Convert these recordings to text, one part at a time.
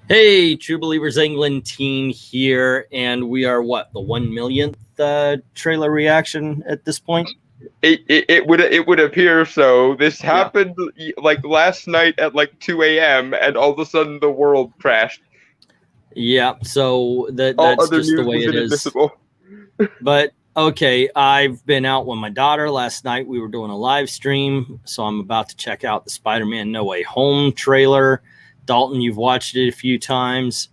Hey, True Believers England teen here, and we are what, the 1 millionth trailer reaction at this point? It would appear so. This happened like last night at like 2 a.m. and all of a sudden the world crashed. Yeah, so that's other just the news way was it is. inadmissible. But okay, I've been out with my daughter last night. We were doing a live stream, so I'm about to check out the Spider-Man No Way Home trailer. Dalton, you've watched it a few times.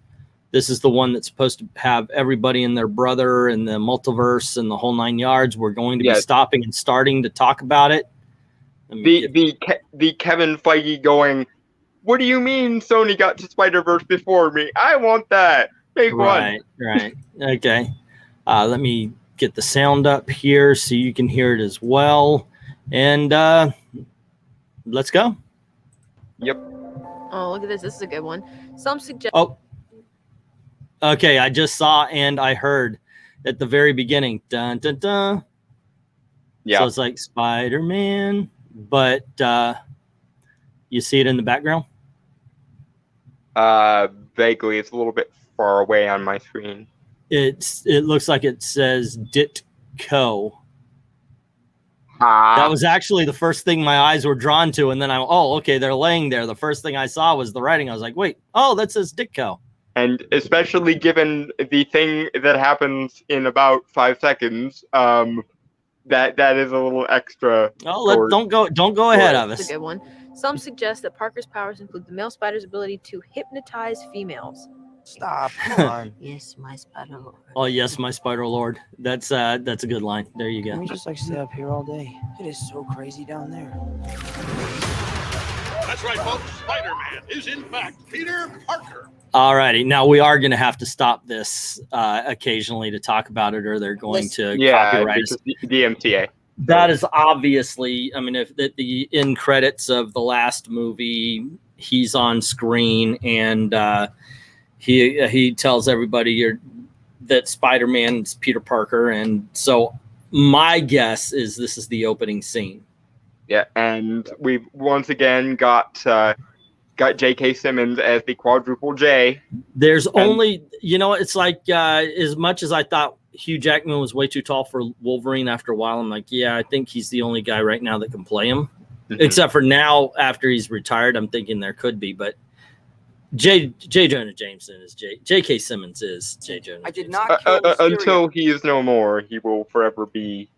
This is the one that's supposed to have everybody and their brother and the multiverse and the whole 9 yards. We're going to be stopping and starting to talk about it. The Kevin Feige going, what do you mean Sony got to Spider-Verse before me? I want that. Make one. Right. Okay. Let me get the sound up here so you can hear it as well. And let's go. Yep. Oh, look at this. This is a good one. Some suggest. Oh. Okay, I just saw and I heard at the very beginning. Dun, dun, dun. Yeah. So it's like Spider-Man, but you see it in the background? Vaguely. It's a little bit far away on my screen. It looks like it says Ditko. That was actually the first thing my eyes were drawn to, and then okay, they're laying there. The first thing I saw was the writing. I was like, wait, that says Ditko. And especially given the thing that happens in about 5 seconds, that is a little extra. Oh, don't go ahead of us. That's a good one. Some suggest that Parker's powers include the male spider's ability to hypnotize females. Stop. Come on. Yes, my spider lord. Oh yes, my spider lord. That's a good line. There you go. Can we just like stay up here all day? It is so crazy down there. That's right, folks. Spider-Man is in fact Peter Parker. Alrighty, now we are going to have to stop this occasionally to talk about it, or they're going to copyright us. DMCA. That is obviously, I mean, if the end credits of the last movie, he's on screen and he tells everybody that Spider-Man's Peter Parker, and so my guess is this is the opening scene. Yeah, and we've once again got J.K. Simmons as the quadruple J. There's only, it's like as much as I thought Hugh Jackman was way too tall for Wolverine, after a while I'm like, yeah, I think he's the only guy right now that can play him. Except for now, after he's retired, I'm thinking there could be, but J. Jonah Jameson is J.K. Simmons is J. Jonah. I did not kill until he is no more. He will forever be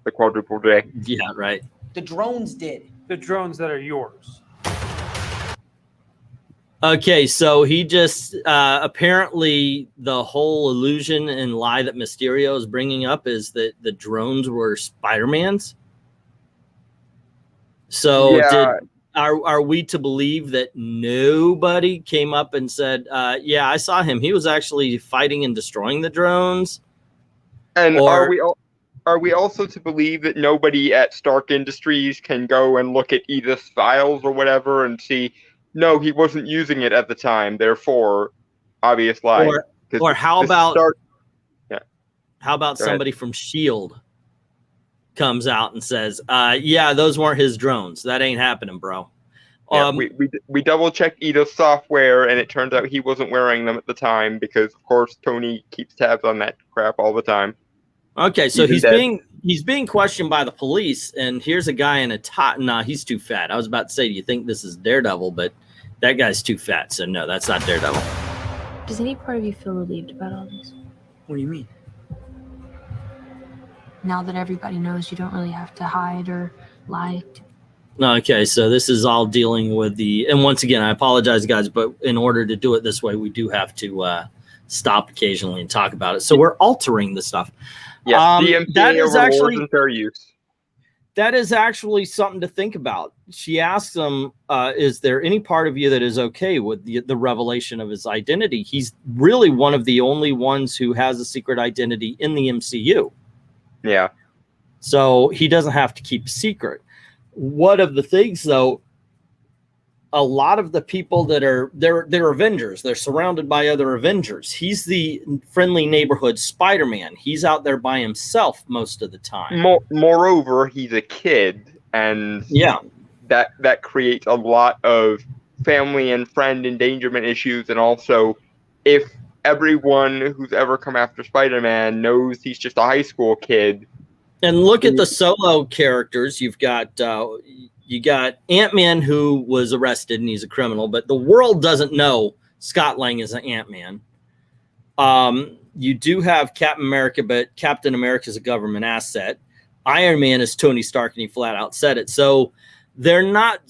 the quadruple J. Yeah, right. The drones did. The drones that are yours. Okay, so he just apparently the whole illusion and lie that Mysterio is bringing up is that the drones were Spider-Man's. So are we to believe that nobody came up and said, yeah, I saw him. He was actually fighting and destroying the drones? And are we also to believe that nobody at Stark Industries can go and look at Edith's files or whatever and see, no, he wasn't using it at the time, therefore, obvious lie. Or how about somebody from S.H.I.E.L.D. comes out and says, yeah, those weren't his drones. That ain't happening, bro. Yeah, we double-checked Edith's software, and it turns out he wasn't wearing them at the time because, of course, Tony keeps tabs on that crap all the time. Okay, so he's being questioned by the police, and here's a guy in a top. Nah, he's too fat. I was about to say, do you think this is Daredevil? But that guy's too fat, so no, that's not Daredevil. Does any part of you feel relieved about all this? What do you mean? Now that everybody knows, you don't really have to hide or lie. Okay, so this is all dealing with and once again, I apologize, guys, but in order to do it this way, we do have to stop occasionally and talk about it. So we're altering the stuff. Yeah, that is actually fair use. That is actually something to think about. She asks him, is there any part of you that is okay with the revelation of his identity? He's really one of the only ones who has a secret identity in the MCU. Yeah. So he doesn't have to keep a secret. One of the things, though, a lot of the people that they're Avengers. They're surrounded by other Avengers. He's the friendly neighborhood Spider-Man. He's out there by himself most of the time. Moreover, he's a kid, and yeah, that creates a lot of family and friend endangerment issues, and also if everyone who's ever come after Spider-Man knows he's just a high school kid. And look at the solo characters. You've got you got Ant-Man, who was arrested and he's a criminal, but the world doesn't know Scott Lang is an Ant-Man. You do have Captain America, but Captain America is a government asset. Iron Man is Tony Stark, and he flat out said it. So they're not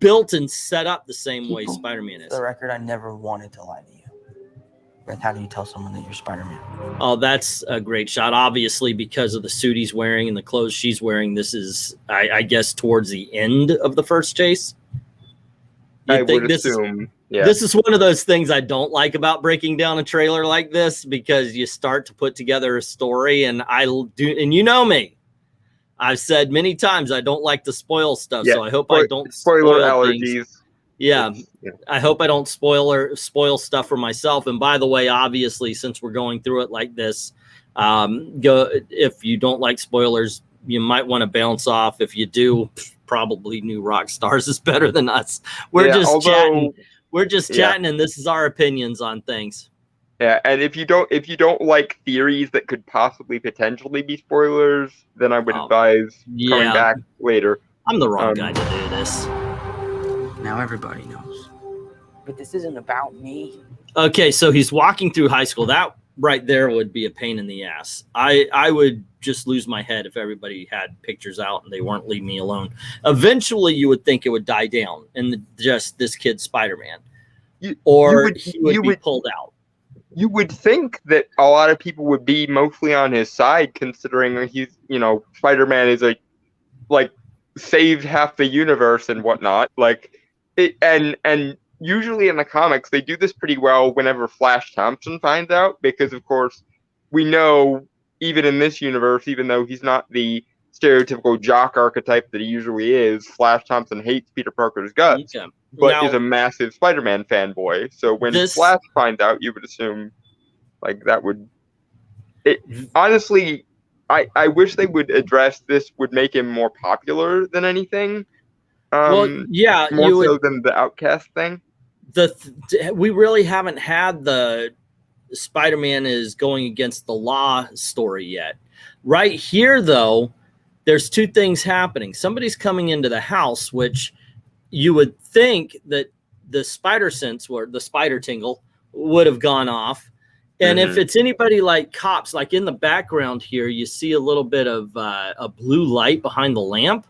built and set up the same way Spider-Man is. For the record, I never wanted to lie to you. But how do you tell someone that you're Spider-Man? Oh, that's a great shot. Obviously, because of the suit he's wearing and the clothes she's wearing, this is, I guess, towards the end of the first chase. I would assume. Yeah. This is one of those things I don't like about breaking down a trailer like this, because you start to put together a story, and and you know me. I've said many times I don't like to spoil stuff, so I hope I don't spoiler spoil allergies. Things. Yeah, I hope I don't spoil stuff for myself. And by the way, obviously, since we're going through it like this, if you don't like spoilers, you might want to bounce off. If you do, probably New Rockstars is better than us. We're just chatting. We're just chatting, and this is our opinions on things. Yeah, and if you don't like theories that could possibly potentially be spoilers, then I would advise coming back later. I'm the wrong guy to do this. Now everybody knows. But this isn't about me. Okay, so he's walking through high school. That right there would be a pain in the ass. I would just lose my head if everybody had pictures out and they weren't leaving me alone. Eventually, you would think it would die down and just this kid's Spider-Man. He would be pulled out. You would think that a lot of people would be mostly on his side, considering he's, Spider-Man is like saved half the universe and whatnot. And usually in the comics, they do this pretty well whenever Flash Thompson finds out, because of course we know, even in this universe, even though he's not the stereotypical jock archetype that he usually is, Flash Thompson hates Peter Parker's guts, but is a massive Spider-Man fanboy. So when Flash finds out, you would assume that would... Honestly, I wish they would address this, would make him more popular than anything. More so than the Outcast thing. We really haven't had the Spider-Man is going against the law story yet. Right here, though, there's two things happening. Somebody's coming into the house, which you would think that the spider sense or the spider tingle would have gone off. And if it's anybody like cops, like in the background here, you see a little bit of a blue light behind the lamp.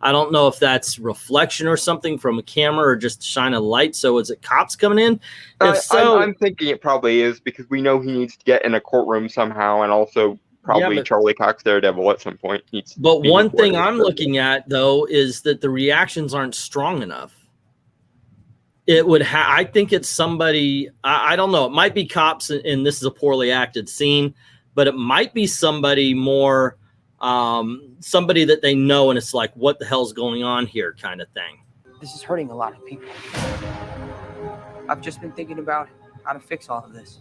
I don't know if that's reflection or something from a camera or just shine a light. So is it cops coming in? If so, I'm thinking it probably is, because we know he needs to get in a courtroom somehow, and also probably Charlie Cox Daredevil at some point. But one thing I'm looking at, though, is that the reactions aren't strong enough. It would I think it's somebody, I don't know. It might be cops, and this is a poorly acted scene, but it might be somebody more... somebody that they know, and it's like, what the hell's going on here kind of thing. This is hurting a lot of people. I've just been thinking about how to fix all of this.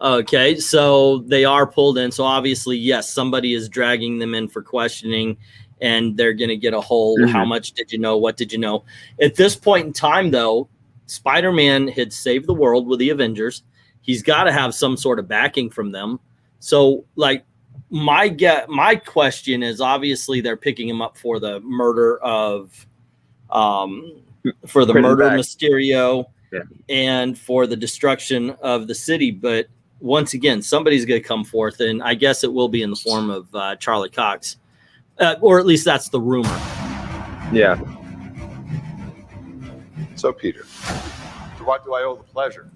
Okay, so they are pulled in. So obviously, yes, somebody is dragging them in for questioning, and they're going to get a whole, how much did you know? What did you know? At this point in time, though, Spider-Man had saved the world with the Avengers. He's got to have some sort of backing from them. So, my question is, obviously they're picking him up for the murder of Mysterio and for the destruction of the city. But once again, somebody's going to come forth, and I guess it will be in the form of Charlie Cox, or at least that's the rumor. Yeah. So, Peter, to what do I owe the pleasure?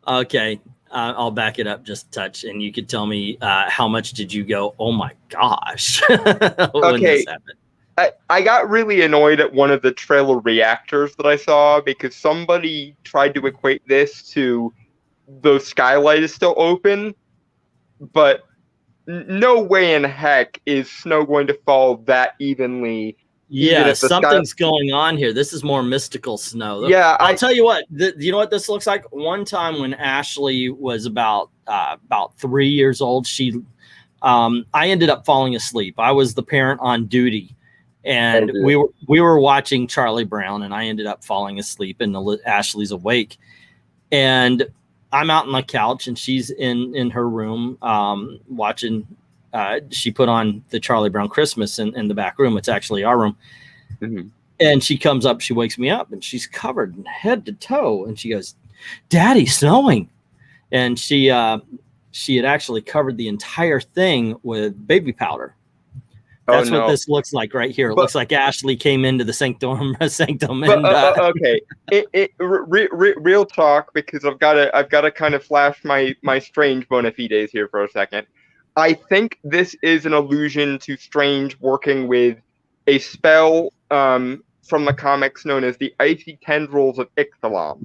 Okay. I'll back it up just a touch, and you could tell me how much did you go, oh my gosh, when this happened. I got really annoyed at one of the trailer reactors that I saw, because somebody tried to equate this to the skylight is still open, but no way in heck is snow going to fall that evenly. Yeah, something's going on here. This is more mystical snow. Yeah, I'll tell you what. You know what this looks like? One time when Ashley was about 3 years old, I ended up falling asleep. I was the parent on duty, and we were watching Charlie Brown, and I ended up falling asleep, and Ashley's awake, and I'm out on the couch, and she's in her room watching. She put on the Charlie Brown Christmas in the back room. It's actually our room. Mm-hmm. And she comes up, she wakes me up, and she's covered head to toe, and she goes, "Daddy, snowing." And she had actually covered the entire thing with baby powder. That's what this looks like right here. It looks like Ashley came into the sanctum. Okay, real talk, because I've got to kind of flash my Strange bona fides here for a second. I think this is an allusion to Strange working with a spell from the comics known as the Icy Tendrils of Ixalan.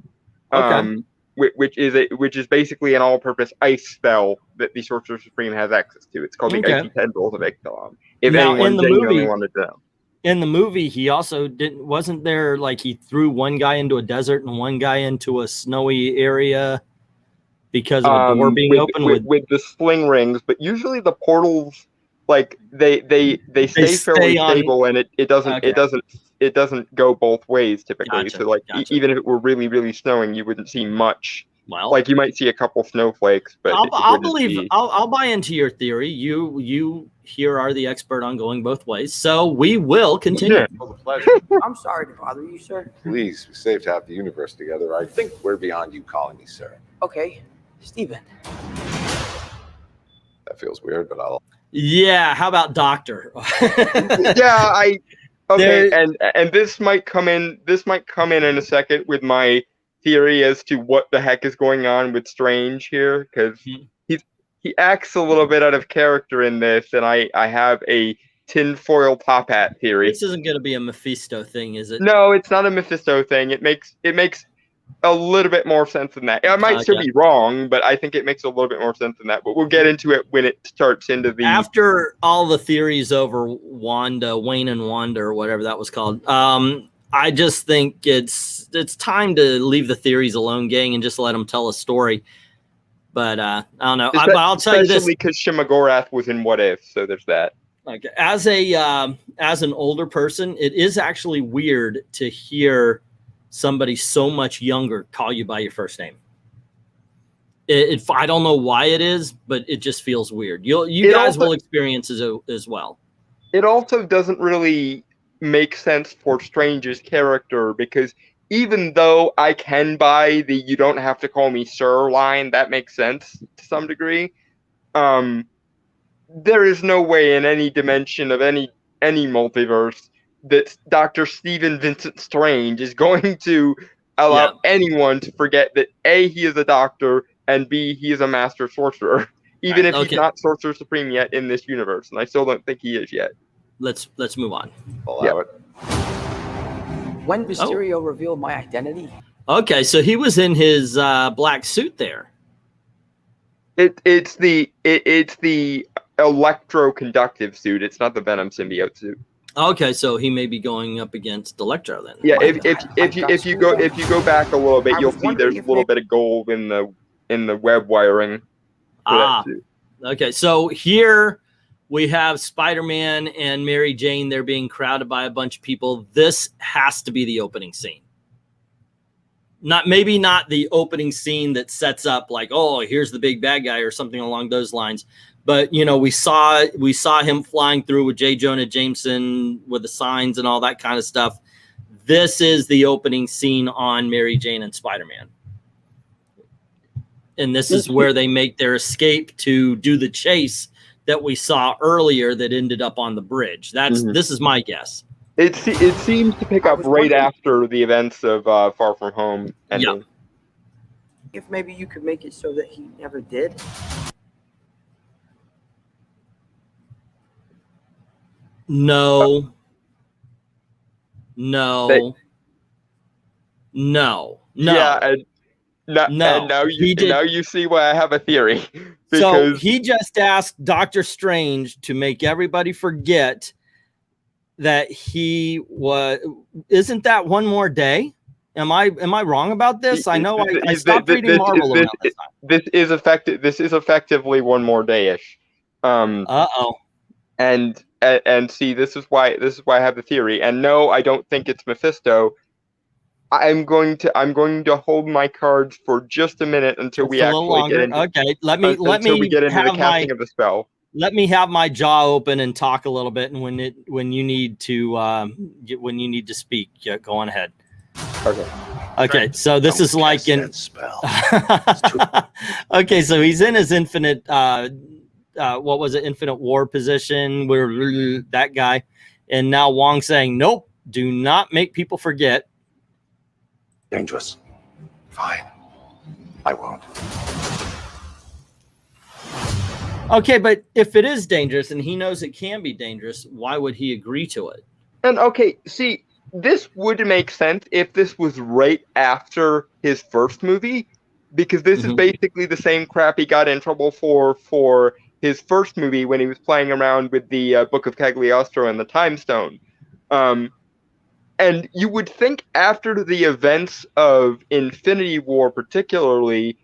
Okay. Which is basically an all-purpose ice spell that the Sorcerer Supreme has access to. It's called the Icy Tendrils of Ixalan. If now, anyone genuinely wanted to know. In the movie, he also wasn't there, like, he threw one guy into a desert and one guy into a snowy area because of a door being open with the sling rings, but usually the portals, like, they stay fairly stable, and it doesn't go both ways typically. Gotcha, so like even if it were really, really snowing, you wouldn't see much. Well, like you might see a couple snowflakes, but I'll buy into your theory. You here are the expert on going both ways, so we will continue. Yeah. Well, a pleasure. I'm sorry to bother you, sir. Please, we saved half the universe together. I think we're beyond you calling me sir. Okay, Steven. That feels weird, but I'll. Yeah, how about Doctor? Yeah, and this might come in in a second with my theory as to what the heck is going on with Strange here, because he acts a little bit out of character in this, and I have a tinfoil top hat theory. This isn't going to be a Mephisto thing, is it? No, it's not a Mephisto thing. It makes a little bit more sense than that. I might still be wrong, but I think it makes a little bit more sense than that. But we'll get into it when it starts into the... After all the theories over Wayne and Wanda, or whatever that was called, I just think it's time to leave the theories alone, gang, and just let them tell a story. But I don't know. I'll tell you this. Especially because Shimmagorath was in What If, so there's that. Okay. As an older person, it is actually weird to hear somebody so much younger call you by your first name. I don't know why it is, but it just feels weird. You guys will experience as well. It also doesn't really make sense for Strange's character, because even though I can buy the "you don't have to call me sir" line, that makes sense to some degree. There is no way in any dimension of any multiverse that Dr. Stephen Vincent Strange is going to allow anyone to forget that A, he is a doctor, and B, he is a master sorcerer, even if he's not Sorcerer Supreme yet in this universe, and I still don't think he is yet. Let's move on. Allow it. When Mysterio revealed my identity. Okay, so he was in his black suit there. It's the electroconductive suit. It's not the Venom symbiote suit. Okay, so he may be going up against Electro then. Yeah, if you go back a little bit, you'll see there's a little bit of gold in the web wiring. Okay, so here we have Spider-Man and Mary Jane. They're being crowded by a bunch of people. This has to be the opening scene. Maybe not the opening scene that sets up like, oh, here's the big bad guy or something along those lines. But, you know, we saw him flying through with J. Jonah Jameson with the signs and all that kind of stuff. This is the opening scene on Mary Jane and Spider-Man. And this is where they make their escape to do the chase that we saw earlier that ended up on the bridge. This is my guess. It seems to pick up right after the events of Far From Home ending. Yep. If maybe you could make it so that he never did. No. Yeah, and now you see why I have a theory. So he just asked Doctor Strange to make everybody forget that he was. Isn't that one more day? Am I wrong about this? I know I stopped reading Marvel around this time. This is effectively one more day-ish. And and see, this is why I have the theory. And no, I don't think it's Mephisto. I'm going to hold my cards for just a minute until we actually get into. Okay, let me get into the casting of the spell. Let me have my jaw open and talk a little bit, and when you need to speak, go on ahead. Okay, so this is like in spell. Okay, so he's in his infinite what was it, infinite war position, where that guy, and now Wong's saying, nope, do not make people forget. Dangerous. Fine. I won't. Okay, but if it is dangerous and he knows it can be dangerous, why would he agree to it? And okay, see, this would make sense if this was right after his first movie, because this is basically the same crap he got in trouble for his first movie when he was playing around with the Book of Cagliostro and the Time Stone. And you would think after the events of Infinity War particularly,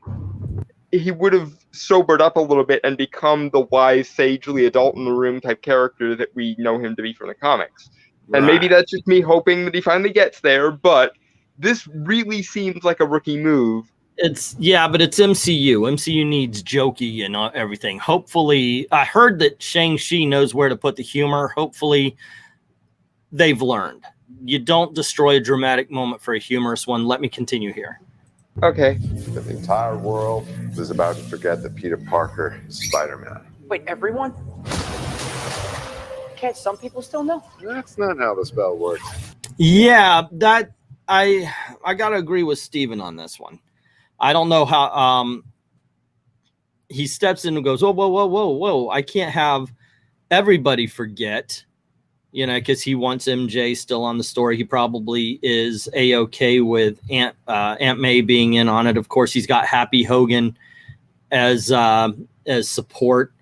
he would have sobered up a little bit and become the wise, sagely adult-in-the-room type character that we know him to be from the comics. Right. And maybe that's just me hoping that he finally gets there, but this really seems like a rookie move. But it's MCU. MCU needs jokey and everything. Hopefully, I heard that Shang-Chi knows where to put the humor. Hopefully, they've learned. You don't destroy a dramatic moment for a humorous one. Let me continue here. Okay. The entire world is about to forget that Peter Parker is Spider-Man. Wait, everyone? Can't some people still know? That's not how the spell works. Yeah, that I gotta agree with Steven on this one. I don't know how he steps in and goes, whoa, I can't have everybody forget. You know, because he wants MJ still on the story. He probably is A-okay with Aunt May being in on it. Of course, he's got Happy Hogan as support.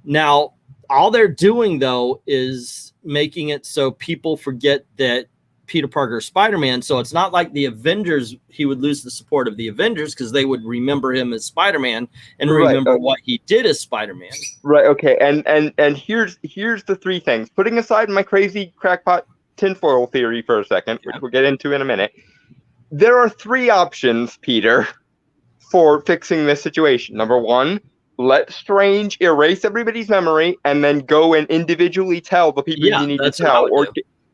Now, all they're doing, though, is making it so people forget that Peter Parker is Spider-Man. So it's not like the Avengers, he would lose the support of the Avengers because they would remember him as Spider-Man and remember what he did as Spider-Man. Right, okay. And here's the three things. Putting aside my crazy crackpot tinfoil theory for a second, which we'll get into in a minute. There are three options, Peter, for fixing this situation. Number one, let Strange erase everybody's memory and then go and individually tell the people you need to tell, or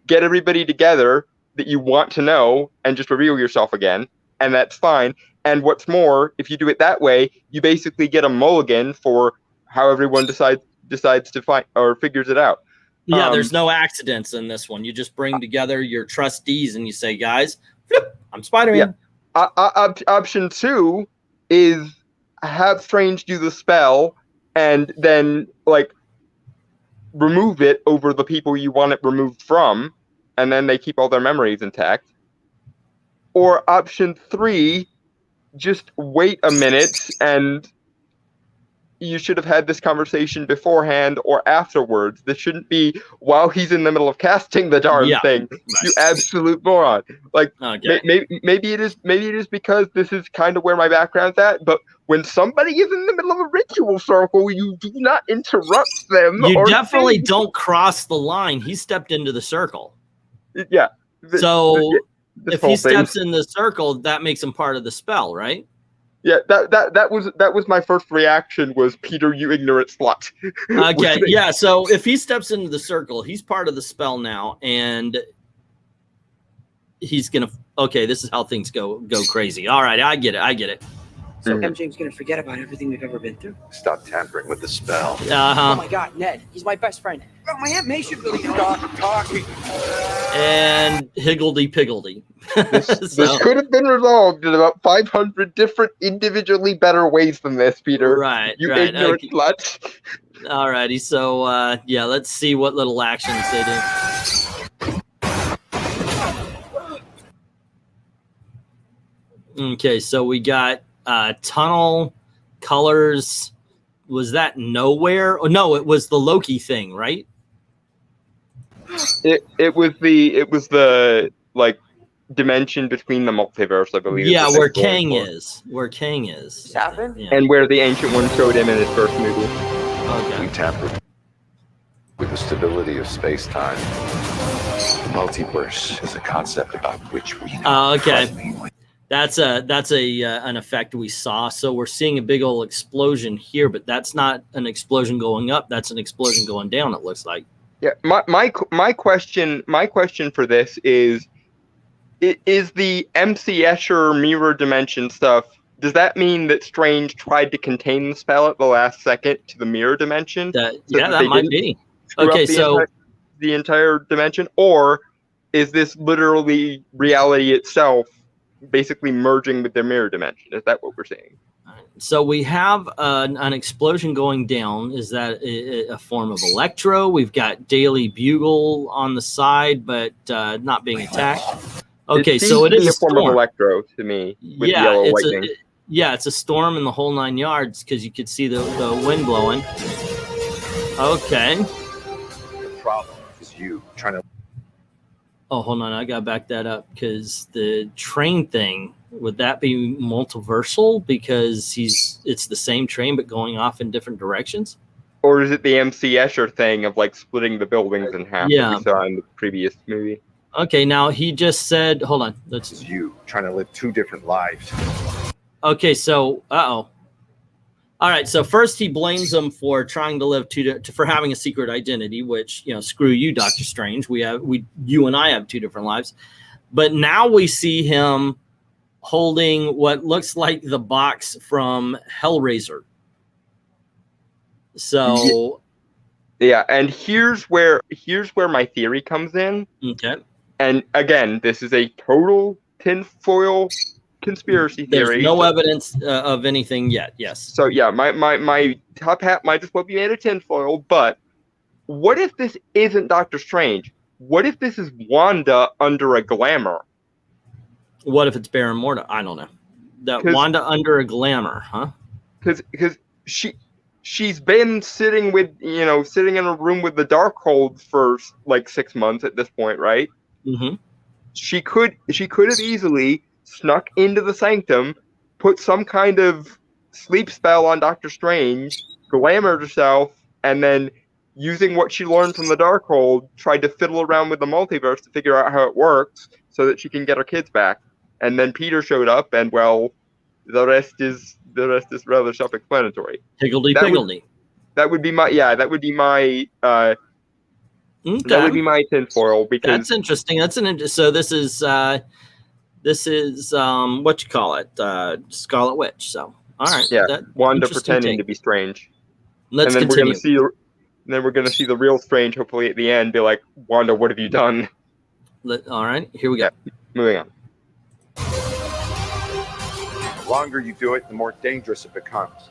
get everybody together that you want to know and just reveal yourself again, and that's fine. And what's more, if you do it that way, you basically get a mulligan for how everyone decides to find or figures it out. Yeah, there's no accidents in this one. You just bring together your trustees and you say, guys, flip, I'm Spider-Man. Yeah. Option two is have Strange do the spell and then like remove it over the people you want it removed from, and then they keep all their memories intact. Or option three, just wait a minute, and you should have had this conversation beforehand or afterwards. This shouldn't be while he's in the middle of casting the darn thing. Right. You absolute moron. Like maybe it is because this is kind of where my background's at, but when somebody is in the middle of a ritual circle, you do not interrupt them. You definitely don't cross the line. He stepped into the circle. Yeah. So if he steps in the circle, that makes him part of the spell, right? Yeah, that was my first reaction was, Peter, you ignorant slut. Okay, yeah, so if he steps into the circle, he's part of the spell now, and he's gonna, okay, this is how things go crazy. All right, I get it. So MJ's gonna forget about everything we've ever been through. Stop tampering with the spell. Oh my God, Ned, he's my best friend. Oh, my Aunt May should really stop talking. And higgledy-piggledy. This could have been resolved in about 500 different individually better ways than this, Peter. Right, you ignorant slut. All righty, so yeah, let's see what little actions they do. Okay, so we got tunnel colors. Was that nowhere? Oh no, it was the Loki thing, right? It was the like dimension between the multiverse, I believe. Yeah, where Kang is. Where Kang is. Happened? Yeah. And where the Ancient One showed him in his first movie. Okay. We tampered. With the stability of space-time, the multiverse is a concept about which we know. Okay. That's an effect we saw. So we're seeing a big old explosion here, but that's not an explosion going up. That's an explosion going down, it looks like. Yeah, my question for this is the MC Escher mirror dimension stuff, does that mean that Strange tried to contain the spell at the last second to the mirror dimension? That might be. Okay, the entire dimension, or is this literally reality itself basically merging with their mirror dimension? Is that what we're seeing? So we have an explosion going down. Is that a form of Electro? We've got Daily Bugle on the side, but not being attacked. Okay, so it is a form of Electro to me with yellow lightning. It's a storm in the whole 9 yards because you could see the wind blowing. Okay. The problem is you trying to. Oh, hold on. I got to back that up because the train thing, would that be multiversal because it's the same train but going off in different directions? Or is it the MC Escher thing of like splitting the buildings in half that we saw in the previous movie? Okay, now he just said, hold on. It's you trying to live 2 different lives. Okay, so, All right, so first he blames them for trying to live for having a secret identity, which, screw you, Doctor Strange. You and I have 2 different lives. But now we see him holding what looks like the box from Hellraiser. So, yeah, and here's where my theory comes in. Okay. And again, this is a total tinfoil conspiracy theory. There's no evidence of anything yet. Yes. So yeah, my top hat might just well be made of tinfoil. But what if this isn't Doctor Strange? What if this is Wanda under a glamour? What if it's Baron Mordo? I don't know. That Wanda under a glamour, huh? Because she's been sitting in a room with the Darkhold for like 6 months at this point, right? Mm-hmm. She could have easily snuck into the sanctum, put some kind of sleep spell on Doctor Strange, glamoured herself, and then using what she learned from the Darkhold, tried to fiddle around with the multiverse to figure out how it works so that she can get her kids back. And then Peter showed up, and well, the rest is rather self-explanatory. Higgledy-piggledy. That would be my Okay. That would be my tinfoil, because that's interesting. So this is what you call it, Scarlet Witch. So all right, yeah, Wanda pretending to be Strange. Let's and then continue. We're gonna see the real Strange, hopefully at the end, be like, Wanda, what have you done? All right, here we go. Yeah, moving on. The longer you do it, the more dangerous it becomes.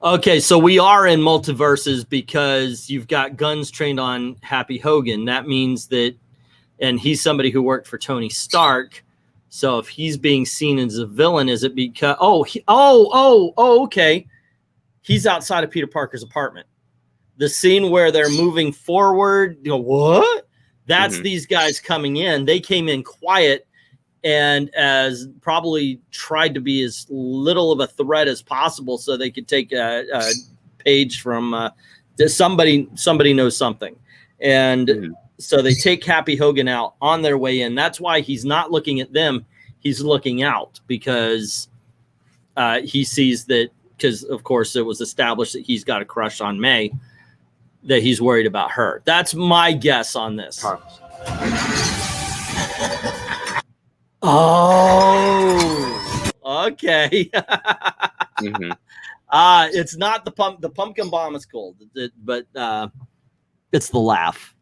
Okay, so we are in multiverses because you've got guns trained on Happy Hogan. That means that, and he's somebody who worked for Tony Stark. So if he's being seen as a villain, is it because okay, he's outside of Peter Parker's apartment. The scene where they're moving forward, what? That's these guys coming in. They came in quiet and as probably tried to be as little of a threat as possible so they could take a page from somebody knows something. And so they take Happy Hogan out on their way in. That's why he's not looking at them. He's looking out because he sees that, because of course it was established that he's got a crush on May, that he's worried about her. That's my guess on this. Oh, okay. It's not the pumpkin bomb is cool, but it's the laugh.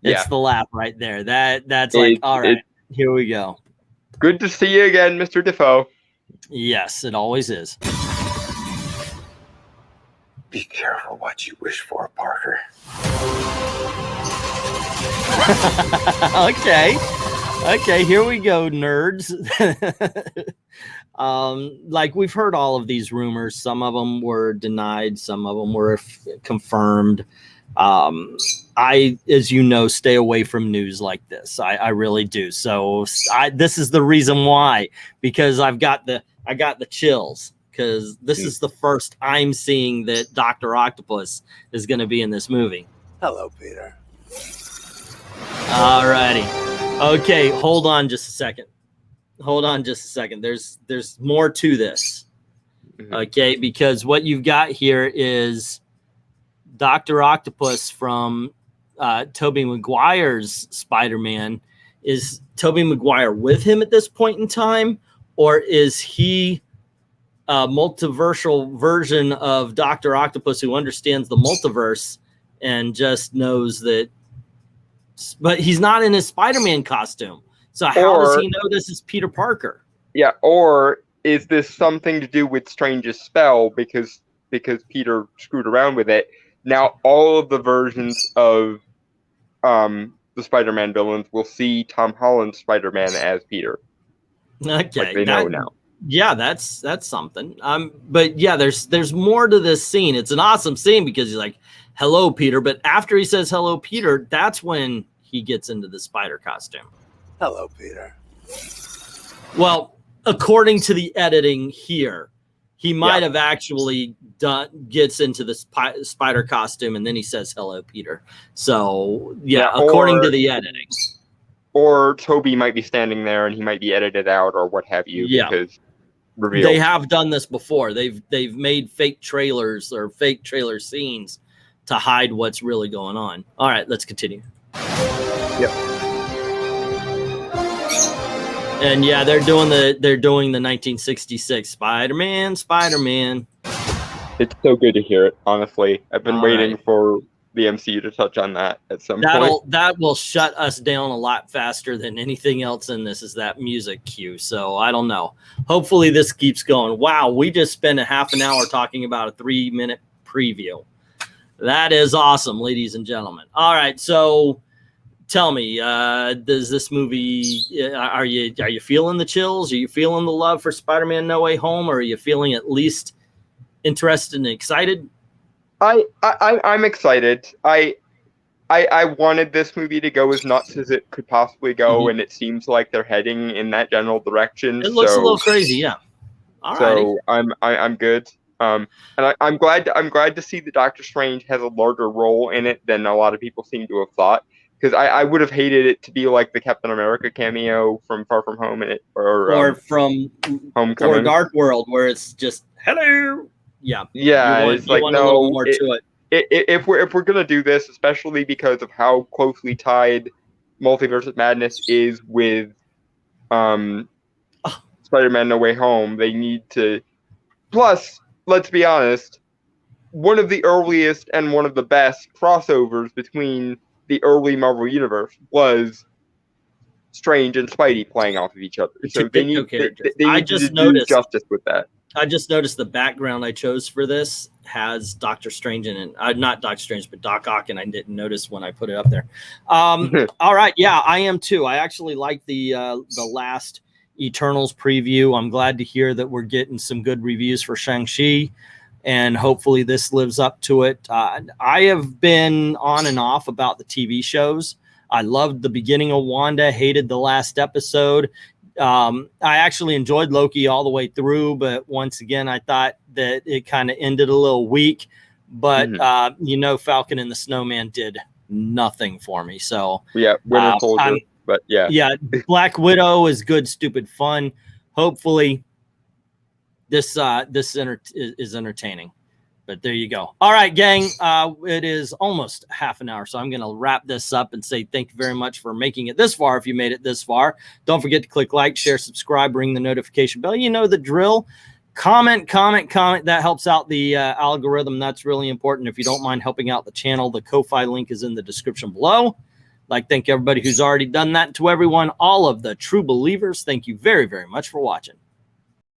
It's the laugh right there. That's like, all right, here we go. Good to see you again, Mr. Defoe. Yes, it always is. Be careful what you wish for, Parker. Okay, here we go, nerds. Like we've heard all of these rumors. Some of them were denied. Some of them were confirmed. I, as you know, stay away from news like this. I really do. So this is the reason why, because I got the chills. because this is the first I'm seeing that Dr. Octopus is going to be in this movie. Hello, Peter. All righty. Okay, hold on just a second. Hold on just a second. There's more to this. Okay, because what you've got here is Dr. Octopus from Tobey Maguire's Spider-Man. Is Tobey Maguire with him at this point in time, or is he a multiversal version of Dr. Octopus who understands the multiverse and just knows that? But he's not in his Spider-Man costume. So how does he know this is Peter Parker? Yeah, or is this something to do with Strange's spell because Peter screwed around with it? Now all of the versions of the Spider-Man villains will see Tom Holland's Spider-Man as Peter. Okay, like they know now. Yeah, that's something. But yeah, there's more to this scene. It's an awesome scene because he's like, "Hello, Peter," but after he says "Hello, Peter," that's when he gets into the spider costume. Hello, Peter. Well, according to the editing here, he might have actually gets into the spider costume and then he says "Hello, Peter." So yeah, according to the editing. Or Toby might be standing there and he might be edited out or what have you. Yeah, because revealed. They have done this before. They've made fake trailers or fake trailer scenes to hide what's really going on. All right, let's continue. Yep. And yeah, they're doing the 1966 Spider-Man. It's so good to hear it, honestly. I've been waiting for the MCU to touch on that at some point. That will shut us down a lot faster than anything else in this, is that music cue. So I don't know. Hopefully this keeps going. Wow, we just spent a half an hour talking about a 3-minute preview. That is awesome, ladies and gentlemen. All right, so tell me, does this movie, are you feeling the chills? Are you feeling the love for Spider-Man No Way Home? Or are you feeling at least interested and excited? I'm excited. I wanted this movie to go as nuts as it could possibly go, and it seems like they're heading in that general direction. It looks a little crazy, yeah. So I'm good. And I'm glad to see that Doctor Strange has a larger role in it than a lot of people seem to have thought. Because I would have hated it to be like the Captain America cameo from Far From Home in it, or from Homecoming, or Dark World, where it's just hello. Yeah, it's like no. A little more to it. If we're gonna do this, especially because of how closely tied Multiverse of Madness is with Spider-Man No Way Home, they need to. Plus, let's be honest, one of the earliest and one of the best crossovers between the early Marvel Universe was Strange and Spidey playing off of each other. So they need to do justice with that. I just noticed the background I chose for this has Doctor Strange in it. Not Doctor Strange, but Doc Ock, and I didn't notice when I put it up there. All right, yeah, I am too. I actually like the last Eternals preview. I'm glad to hear that we're getting some good reviews for Shang-Chi, and hopefully this lives up to it. I have been on and off about the TV shows. I loved the beginning of Wanda, hated the last episode. I actually enjoyed Loki all the way through, but once again, I thought that it kind of ended a little weak. But Falcon and the Snowman did nothing for me. So yeah, Winter Soldier. But yeah, Black Widow is good, stupid fun. Hopefully, this is entertaining. But there you go. All right, gang. It is almost half an hour, so I'm going to wrap this up and say thank you very much for making it this far. If you made it this far, don't forget to click like, share, subscribe, ring the notification bell. You know the drill. Comment. That helps out the algorithm. That's really important. If you don't mind helping out the channel, the Ko-Fi link is in the description below. Thank everybody who's already done that. To everyone, all of the true believers, thank you very, very much for watching.